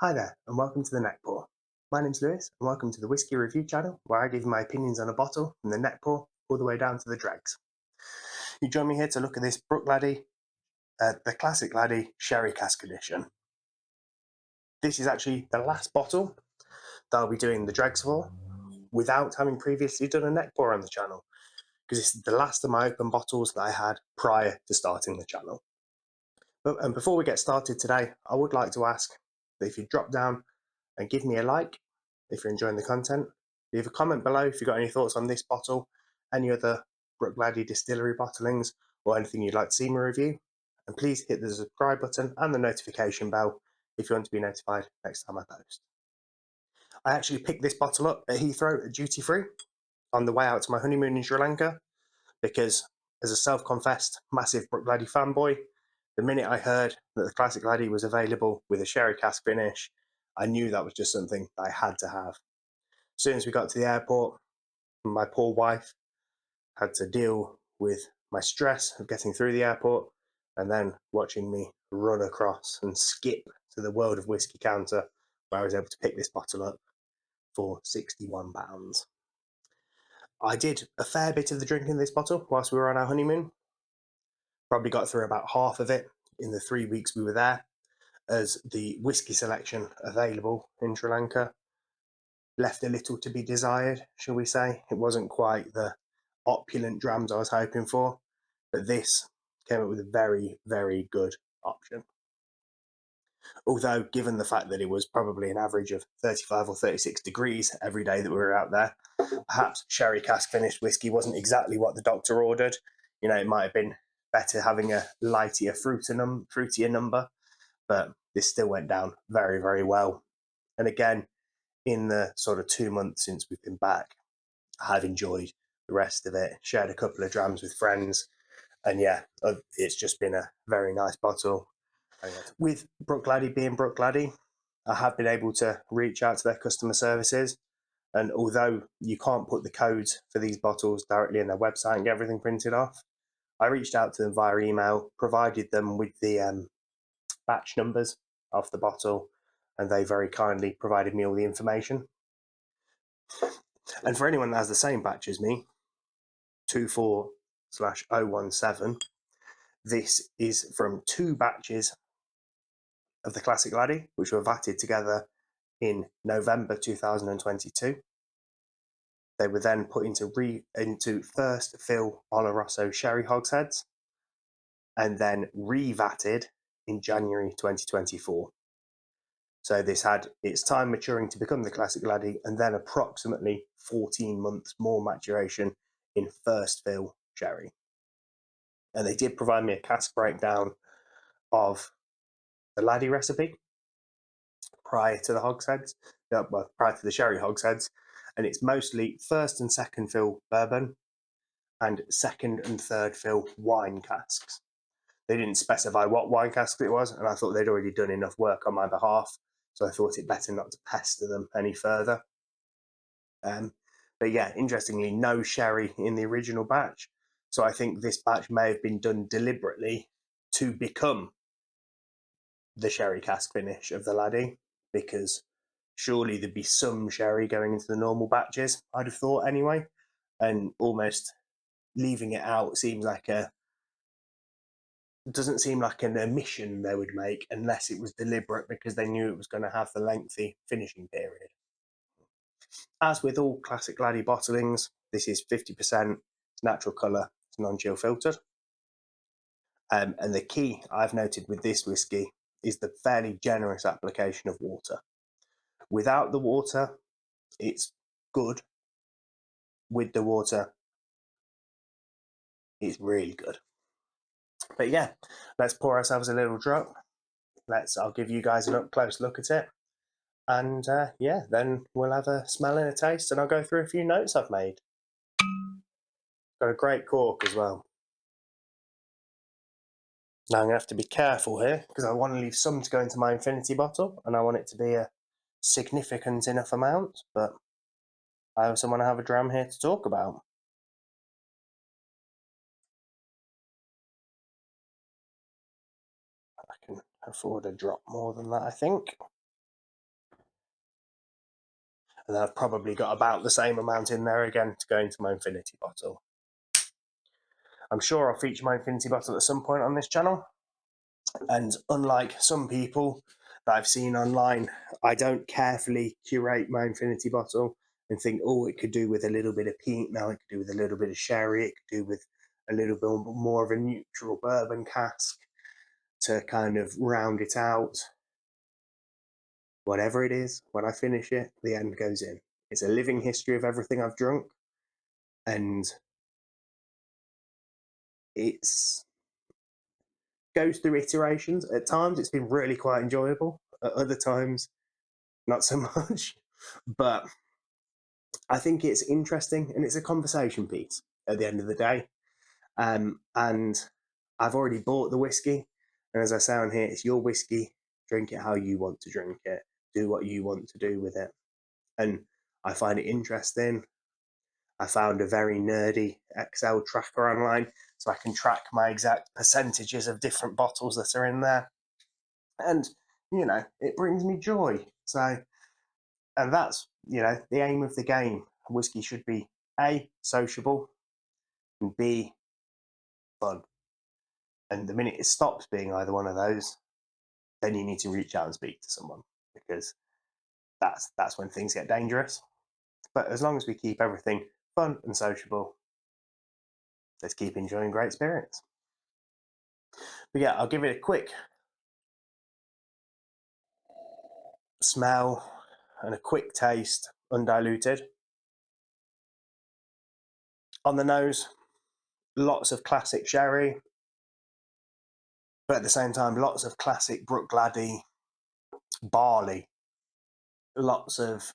Hi there, and welcome to the Neck Pour. My name's Lewis, and welcome to the Whisky Review channel, where I give you my opinions on a bottle from the neck pour all the way down to the dregs. You join me here to look at this Bruichladdich, the Classic Laddie Sherry Cask Edition. This is actually the last bottle that I'll be doing the dregs for, without having previously done a neck pour on the channel, because this is the last of my open bottles that I had prior to starting the channel. And before we get started today, I would like to ask that if you drop down and give me a like if you're enjoying the content. Leave a comment below if you've got any thoughts on this bottle, any other Bruichladdich distillery bottlings, or anything you'd like to see me review. And please hit the subscribe button and the notification bell if you want to be notified next time I post. I actually picked this bottle up at Heathrow at duty free on the way out to my honeymoon in Sri Lanka because, as a self-confessed massive Bruichladdich fanboy, the minute I heard that the Classic Laddie was available with a sherry cask finish, I knew that was just something that I had to have. As soon as we got to the airport, my poor wife had to deal with my stress of getting through the airport and then watching me run across and skip to the World of Whisky counter where I was able to pick this bottle up for £61. I did a fair bit of the drinking of this bottle whilst we were on our honeymoon. Probably got through about half of it in the 3 weeks we were there, as the whisky selection available in Sri Lanka left a little to be desired, shall we say. It wasn't quite the opulent drams I was hoping for, but this came up with a very, very good option. Although, given the fact that it was probably an average of 35 or 36 degrees every day that we were out there, perhaps sherry cask finished whiskey wasn't exactly what the doctor ordered. You know, it might have been better having a lighter, fruitier number, but this still went down very, very well. And again, in the sort of 2 months since we've been back, I've enjoyed the rest of it, shared a couple of drams with friends, and yeah, it's just been a very nice bottle. With Bruichladdich being Bruichladdich, I have been able to reach out to their customer services, and although you can't put the codes for these bottles directly in their website and get everything printed off, I reached out to them via email, provided them with the batch numbers of the bottle, and they very kindly provided me all the information. And for anyone that has the same batch as me, 24/017, this is from two batches of the Classic Laddie, which were vatted together in November 2022. They were then put into first fill Oloroso sherry hogsheads and then revatted in January 2024. So this had its time maturing to become the Classic Laddie, and then approximately 14 months more maturation in first fill sherry. And they did provide me a cask breakdown of the Laddie recipe prior to the hogsheads, well, prior to the sherry hogsheads, and it's mostly first and second fill bourbon and second and third fill wine casks. They didn't specify what wine cask it was, and I thought they'd already done enough work on my behalf, so I thought it better not to pester them any further. But yeah, interestingly, no sherry in the original batch, so I think this batch may have been done deliberately to become the sherry cask finish of the Laddie, because surely there'd be some sherry going into the normal batches, I'd have thought anyway, and almost leaving it out doesn't seem like an omission they would make unless it was deliberate because they knew it was going to have the lengthy finishing period. As with all Classic Laddie bottlings, this is 50% natural colour, it's non-chill filtered. And the key I've noted with this whiskey is the fairly generous application of water. Without the water, it's good. With the water, it's really good. But yeah, let's pour ourselves a little drop. I'll give you guys an up close look at it. And yeah, then we'll have a smell and a taste, and I'll go through a few notes I've made. Got a great cork as well. Now I'm going to have to be careful here because I want to leave some to go into my infinity bottle, and I want it to be a significant enough amount, but I also want to have a dram here to talk about. I can afford a drop more than that, I think. And I've probably got about the same amount in there again to go into my infinity bottle. I'm sure I'll feature my infinity bottle at some point on this channel. And unlike some people that I've seen online, I don't carefully curate my infinity bottle and think, oh, it could do with a little bit of peat now, it could do with a little bit of sherry, it could do with a little bit more of a neutral bourbon cask to kind of round it out. Whatever it is, when I finish it, the end goes in. It's a living history of everything I've drunk, and it's goes through iterations. At times it's been really quite enjoyable, at other times not so much, but I think it's interesting and it's a conversation piece at the end of the day. And I've already bought the whiskey, and as I say on here, it's your whiskey. Drink it how you want to drink it. Do what you want to do with it. And I find it interesting. I found a very nerdy Excel tracker online, so I can track my exact percentages of different bottles that are in there. And, you know, it brings me joy. So, and that's, you know, the aim of the game. Whiskey should be A, sociable, and B, fun. And the minute it stops being either one of those, then you need to reach out and speak to someone, because that's when things get dangerous. But as long as we keep everything fun and sociable, let's keep enjoying great spirits. But yeah, I'll give it a quick smell and a quick taste, undiluted. On the nose, lots of classic sherry, but at the same time, lots of classic Bruichladdich barley, lots of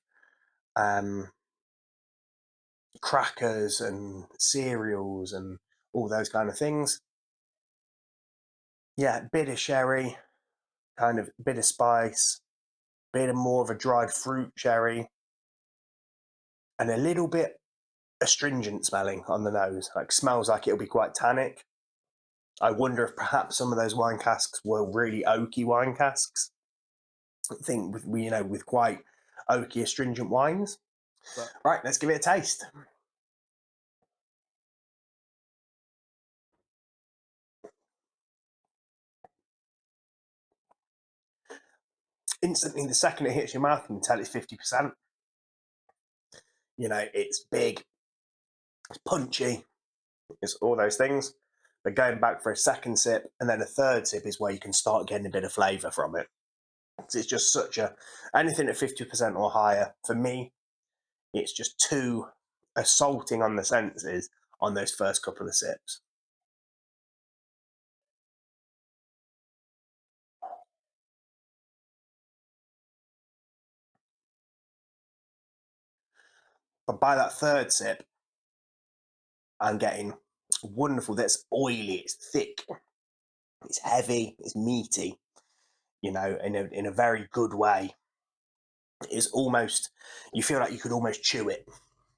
crackers and cereals and all those kind of things. Yeah, bit of sherry, kind of bit of spice, bit of more of a dried fruit sherry, and a little bit astringent smelling on the nose. Like, smells like it'll be quite tannic. I wonder if perhaps some of those wine casks were really oaky wine casks. I think with quite oaky astringent wines. But right, let's give it a taste. Instantly, the second it hits your mouth, you can tell it's 50%. You know, it's big, it's punchy, it's all those things. But going back for a second sip and then a third sip is where you can start getting a bit of flavour from it. It's just such anything at 50% or higher, for me, it's just too assaulting on the senses on those first couple of sips. But by that third sip, I'm getting wonderful. That's oily, it's thick, it's heavy, it's meaty, you know, in a very good way. It's almost, you feel like you could almost chew it.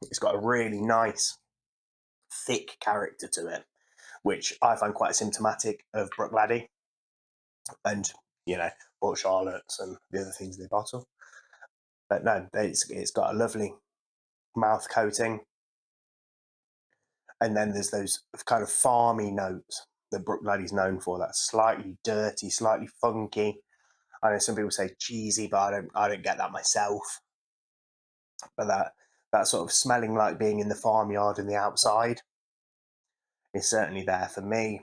It's got a really nice, thick character to it, which I find quite symptomatic of Bruichladdich and, you know, Port Charlottes and the other things they bottle. But no, it's got a lovely mouth coating. And then there's those kind of farmy notes that Bruichladdich known for. That's slightly dirty, slightly funky. I know some people say cheesy, but I don't get that myself. But that sort of smelling like being in the farmyard and the outside is certainly there for me.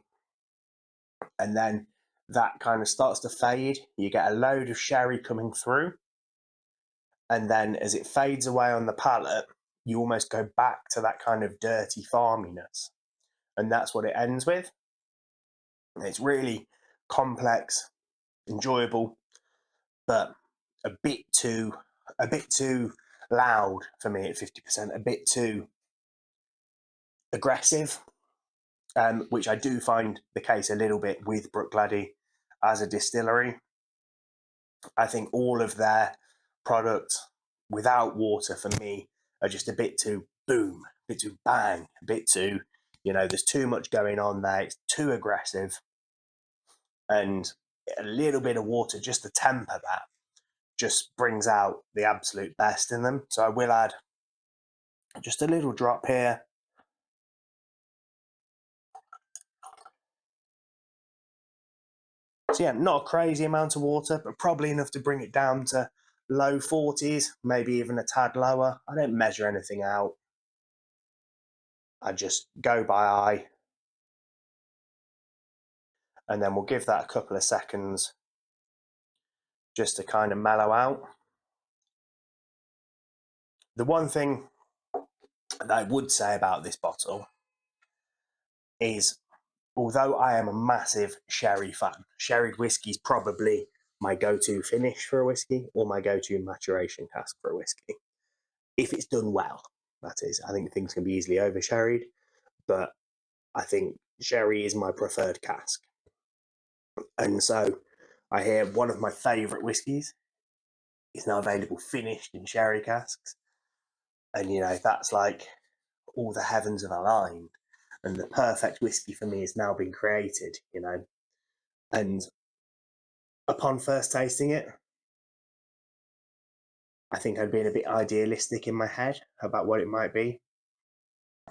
And then that kind of starts to fade. You get a load of sherry coming through. And then as it fades away on the palate, you almost go back to that kind of dirty farminess. And that's what it ends with. It's really complex, enjoyable, but a bit too loud for me at 50%, a bit too aggressive, which I do find the case a little bit with Bruichladdich as a distillery. I think all of their products without water for me are just a bit too boom, a bit too bang, a bit too, you know, there's too much going on there. It's too aggressive, and a little bit of water just to temper that just brings out the absolute best in them. So I will add just a little drop here. So yeah, not a crazy amount of water, but probably enough to bring it down to low 40s, maybe even a tad lower. I don't measure anything out. I just go by eye. And then we'll give that a couple of seconds just to kind of mellow out. The one thing that I would say about this bottle is, although I am a massive sherry fan, sherried whiskey is probably my go-to finish for a whiskey or my go-to maturation cask for a whiskey. If it's done well, that is. I think things can be easily over-sherried, but I think sherry is my preferred cask. And so I hear one of my favourite whiskies is now available finished in sherry casks. And, you know, that's like all the heavens have aligned and the perfect whiskey for me has now been created, you know. And upon first tasting it, I think I'd been a bit idealistic in my head about what it might be,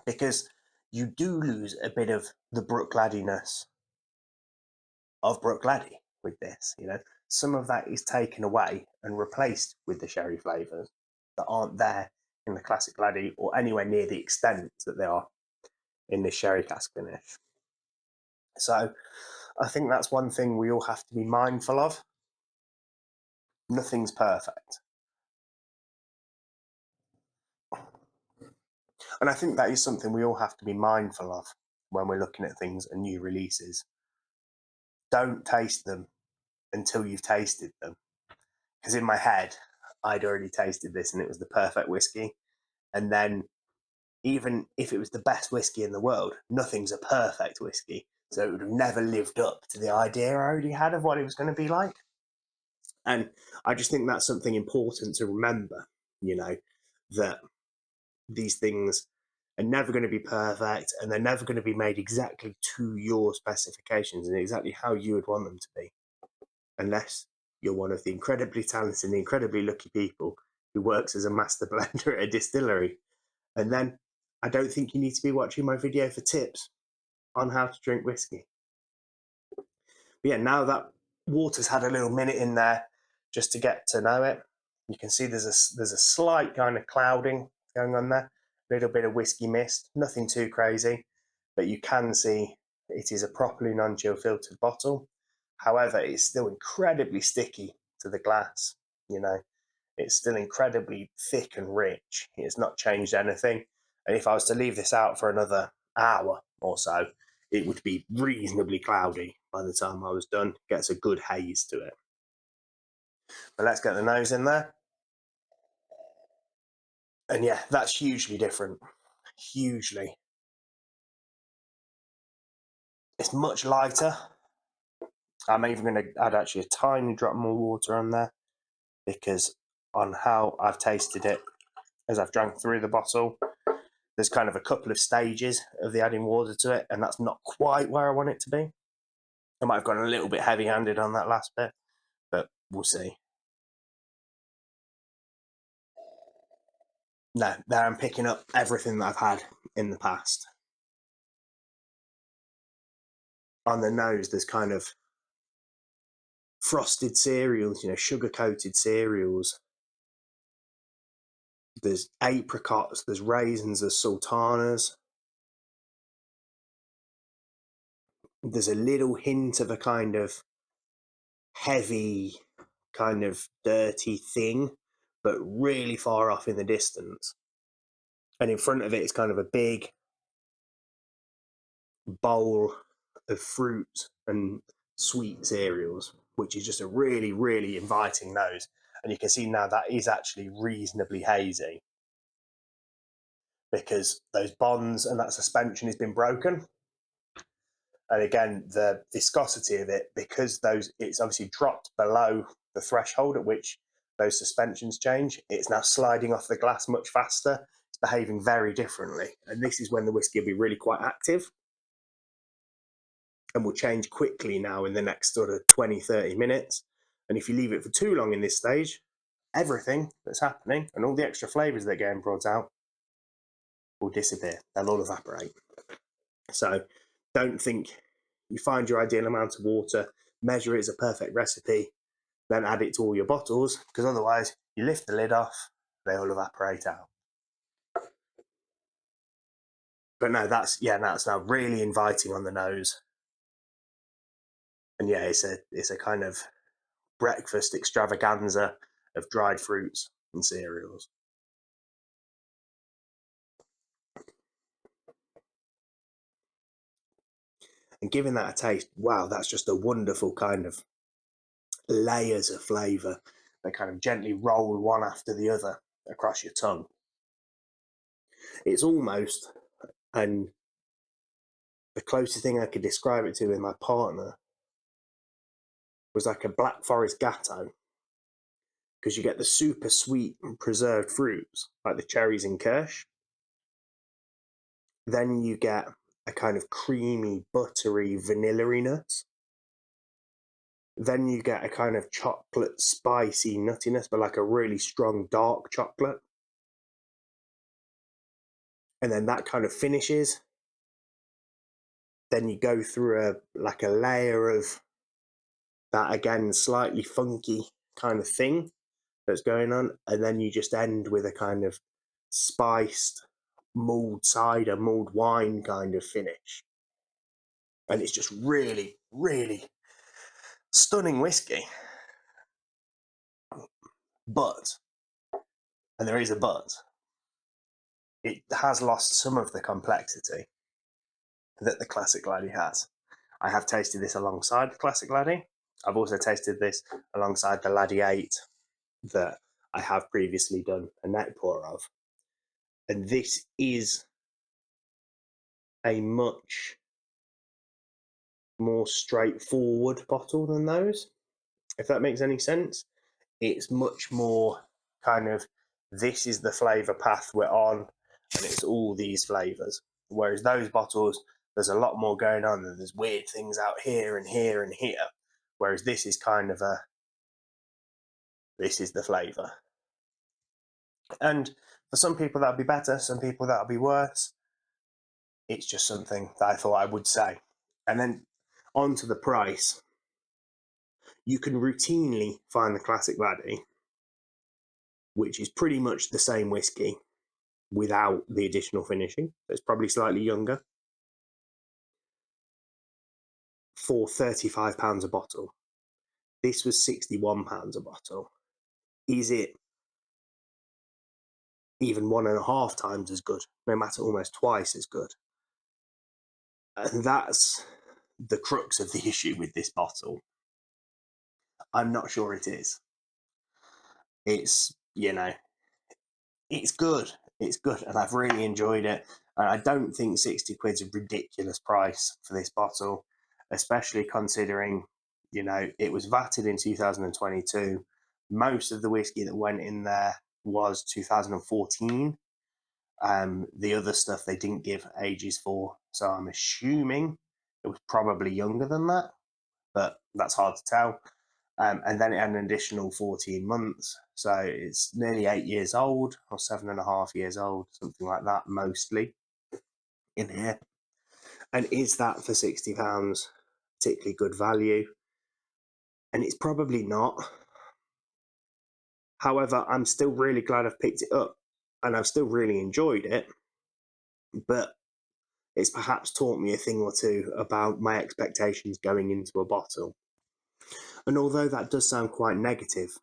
because you do lose a bit of the Bruichladdiness of Bruichladdich with this, you know. Some of that is taken away and replaced with the sherry flavours that aren't there in the Classic Laddie or anywhere near the extent that they are in this sherry cask finish. So I think that's one thing we all have to be mindful of. Nothing's perfect. And I think that is something we all have to be mindful of when we're looking at things and new releases. Don't taste them until you've tasted them. Because in my head, I'd already tasted this and it was the perfect whiskey. And then even if it was the best whiskey in the world, nothing's a perfect whiskey. So it would have never lived up to the idea I already had of what it was going to be like. And I just think that's something important to remember, you know, that these things are never going to be perfect and they're never going to be made exactly to your specifications and exactly how you would want them to be, unless you're one of the incredibly talented and incredibly lucky people who works as a master blender at a distillery. And then I don't think you need to be watching my video for tips on how to drink whiskey. But yeah, now that water's had a little minute in there just to get to know it, you can see there's a slight kind of clouding going on there, a little bit of whiskey mist, nothing too crazy, but you can see it is a properly non-chill filtered bottle. However, it's still incredibly sticky to the glass, you know. It's still incredibly thick and rich. It's not changed anything. And if I was to leave this out for another hour or so, it would be reasonably cloudy by the time I was done. It gets a good haze to it. But let's get the nose in there. And yeah, that's hugely different. Hugely. It's much lighter. I'm even going to add actually a tiny drop more water on there, because on how I've tasted it as I've drank through the bottle, there's kind of a couple of stages of the adding water to it, and that's not quite where I want it to be. I might have gone a little bit heavy-handed on that last bit, but we'll see. No, there I'm picking up everything that I've had in the past. On the nose, there's kind of frosted cereals, you know, sugar-coated cereals. There's apricots, there's raisins, there's sultanas. There's a little hint of a kind of heavy, kind of dirty thing, but really far off in the distance. And in front of it is kind of a big bowl of fruit and sweet cereals, which is just a really, really inviting nose. And you can see now that is actually reasonably hazy, because those bonds and that suspension has been broken. And again, the viscosity of it, because it's obviously dropped below the threshold at which those suspensions change, it's now sliding off the glass much faster. It's behaving very differently. And this is when the whiskey will be really quite active and will change quickly now in the next sort of 20, 30 minutes. And if you leave it for too long in this stage, everything that's happening and all the extra flavours that are getting brought out will disappear. They'll all evaporate. So don't think you find your ideal amount of water, measure it as a perfect recipe, then add it to all your bottles, because otherwise you lift the lid off, they all evaporate out. But no, that's now really inviting on the nose. And yeah, it's a kind of breakfast extravaganza of dried fruits and cereals. And giving that a taste, wow, that's just a wonderful kind of layers of flavour. They kind of gently roll one after the other across your tongue. It's almost, and the closest thing I could describe it to with my partner was like a Black Forest Gatto, because you get the super sweet and preserved fruits like the cherries and kirsch. Then you get a kind of creamy, buttery, vanilla-y nut. Then you get a kind of chocolate, spicy nuttiness, but like a really strong dark chocolate. And then that kind of finishes. Then you go through a layer of that, again, slightly funky kind of thing that's going on, and then you just end with a kind of spiced mulled cider, mulled wine kind of finish. And it's just really, really stunning whiskey. But, and there is a but, it has lost some of the complexity that the Classic Laddie has. I have tasted this alongside the Classic Laddie. I've also tasted this alongside the Laddie 8 that I have previously done a neck pour of. And this is a much more straightforward bottle than those, if that makes any sense. It's much more kind of, this is the flavour path we're on, and it's all these flavours. Whereas those bottles, there's a lot more going on, and there's weird things out here and here and here. Whereas this is kind of this is the flavour. And for some people that'll be better, some people that'll be worse. It's just something that I thought I would say. And then on to the price. You can routinely find the Classic Laddie, which is pretty much the same whiskey without the additional finishing. It's probably slightly younger, for £35 a bottle. This was £61 a bottle. Is it even 1.5 times as good? No matter, almost twice as good. And that's the crux of the issue with this bottle. I'm not sure it is. It's, it's good. It's good, and I've really enjoyed it. And I don't think 60 quid's a ridiculous price for this bottle, especially considering, it was vatted in 2022. Most of the whiskey that went in there was 2014. The other stuff they didn't give ages for, so I'm assuming it was probably younger than that, but that's hard to tell. And then it had an additional 14 months. So it's nearly 8 years old, or 7.5 years old, something like that, mostly in here. And is that for £60 particularly good value? And it's probably not. However, I'm still really glad I've picked it up, and I've still really enjoyed it. But it's perhaps taught me a thing or two about my expectations going into a bottle. And although that does sound quite negative,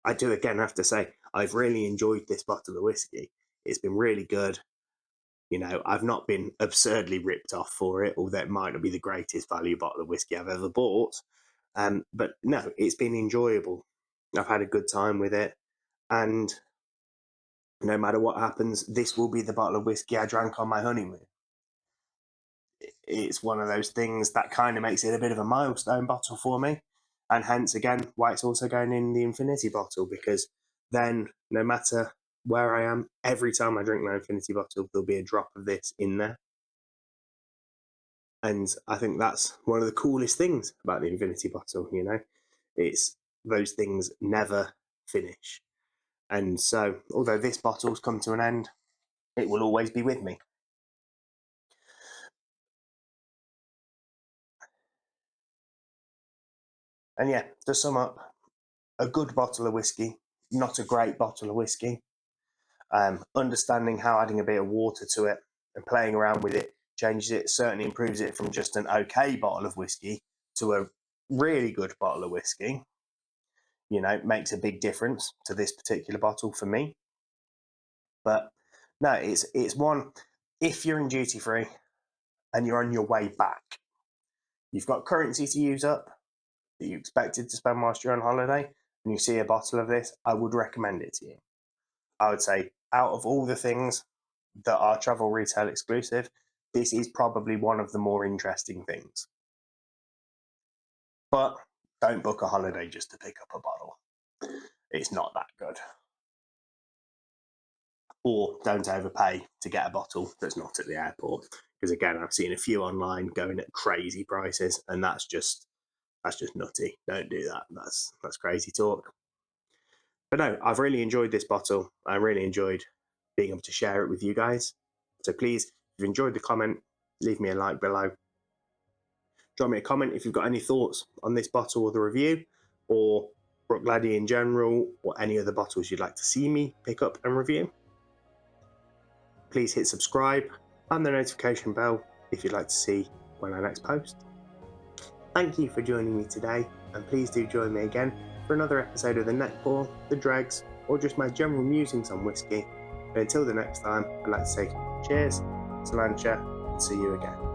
I do again have to say I've really enjoyed this bottle of whiskey. It's been really good. I've not been absurdly ripped off for it, although it might not be the greatest value bottle of whiskey I've ever bought. But no, it's been enjoyable. I've had a good time with it. And no matter what happens, this will be the bottle of whiskey I drank on my honeymoon. It's one of those things that kind of makes it a bit of a milestone bottle for me. And hence, again, why it's also going in the infinity bottle, because then no matter where I am, every time I drink my infinity bottle, there'll be a drop of this in there. And I think that's one of the coolest things about the infinity bottle, It's those things never finish. And so, although this bottle's come to an end, it will always be with me. And yeah, to sum up, a good bottle of whiskey, not a great bottle of whiskey. Understanding how adding a bit of water to it and playing around with it changes it, certainly improves it from just an okay bottle of whiskey to a really good bottle of whiskey. You know, makes a big difference to this particular bottle for me. But no, it's one, if you're in duty free and you're on your way back, you've got currency to use up that you expected to spend whilst you're on holiday, and you see a bottle of this, I would recommend it to you. I would say out of all the things that are travel retail exclusive, this is probably one of the more interesting things. But don't book a holiday just to pick up a bottle. It's not that good. Or don't overpay to get a bottle that's not at the airport. Because again, I've seen a few online going at crazy prices, and that's just nutty. Don't do that. That's crazy talk. But no, I've really enjoyed this bottle. I really enjoyed being able to share it with you guys. So please, if you've enjoyed the comment, leave me a like below. Drop me a comment if you've got any thoughts on this bottle or the review, or Bruichladdich in general, or any other bottles you'd like to see me pick up and review. Please hit subscribe and the notification bell if you'd like to see when I next post. Thank you for joining me today, and please do join me again for another episode of the Neck Pour, the Dregs, or just my general musings on whiskey. But until the next time, I'd like to say cheers, Salancha, and see you again.